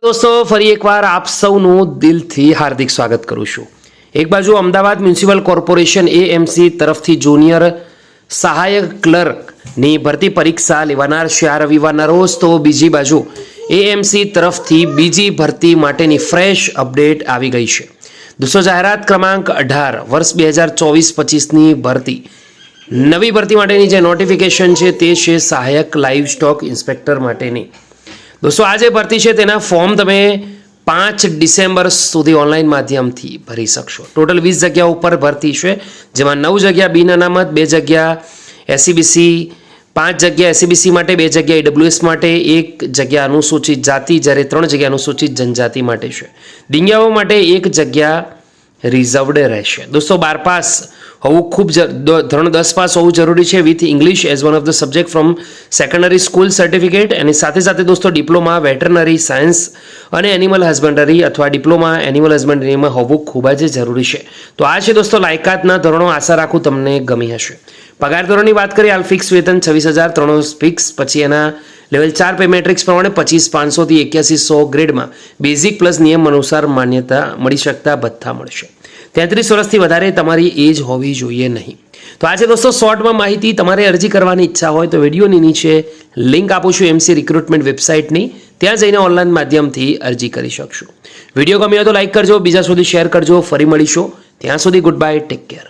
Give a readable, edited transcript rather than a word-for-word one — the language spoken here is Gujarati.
दोस्तों फरी एक बार आप સૌનું દિલથી હાર્દિક સ્વાગત કરું છું। એક બાજુ અમદાવાદ મ્યુનિસિપલ કોર્પોરેશન એએમસી તરફથી જુનિયર સહાયક ક્લર્કની ભરતી પરીક્ષા લેવાનાર છે આ રવિવારના રોજ, તો બીજી બાજુ એએમસી તરફથી બીજી ભરતી માટેની ફ્રેશ અપડેટ આવી ગઈ છે। दोस्तों જાહેરાત ક્રમાંક 18 વર્ષ 2024-25ની ભરતી નવી ભરતી માટેની જે નોટિફિકેશન છે તે છે સહાયક લાઇવ સ્ટોક ઇન્સ્પેક્ટર માટેની। दोस्तों आज भर्ती है तेना फॉर्म तमे 5 डिसेम्बर सुधी ऑनलाइन माध्यम थी भरी सकशो। टोटल 20 जगह पर भर्ती है, जेमां 9 जगह बिन अनामत, 2 जगह एसईबीसी, 5 जगह एसईबीसी माटे, 2 जगह ईडब्ल्यूएस माटे, 1 जगह अनुसूचित जाति, જ્યારે 3 जगह अनुसूचित जनजाति माटे छे। दिंगियाओ माटे 1 जगह रिजर्वड रहेशे। दोस्तों 12 पास होવું ખૂબ ધોરણ 10 પાસ હોવું જરૂરી છે with English as one of the subject from secondary school certificate. અને સાથે સાથે દોસ્તો ડિપ્લોમા વેટરનરી સાયન્સ અને એનિમલ હસબન્ડરી અથવા ડિપ્લોમા એનિમલ હસબન્ડરીમાં હોવું ખૂબ જ જરૂરી છે। તો આ છે દોસ્તો લાયકાતના ધોરણો, આશા રાખું તમને ગમી હશે। પગાર ધોરણની વાત કરીએ, હાલ ફિક્સ વેતન 26,300 ફિક્સ, પછી એના લેવલ 4 પે મેટ્રિક્સ પ્રમાણે 25,500 થી 81,100 ગ્રેડમાં બેઝિક પ્લસ નિયમ અનુસાર માન્યતા મળી શકતા ભથ્થા મળશે। 33 વર્ષથી વધારે તમારી એજ હોવી જોઈએ નહીં। તો આજે દોસ્તો શોર્ટમાં માહિતી, તમારે અરજી કરવાની ઈચ્છા હોય તો વિડીયોની નીચે લિંક આપું છું એમસી રિક્રુટમેન્ટ વેબસાઇટની, ત્યાં જઈને ઓનલાઈન માધ્યમથી અરજી કરી શકશો। વિડીયો ગમ્યો તો લાઈક કરજો, બીજા સુધી શેર કરજો। ફરી મળીશું, ત્યાં સુધી ગુડ બાય, ટેક કેર।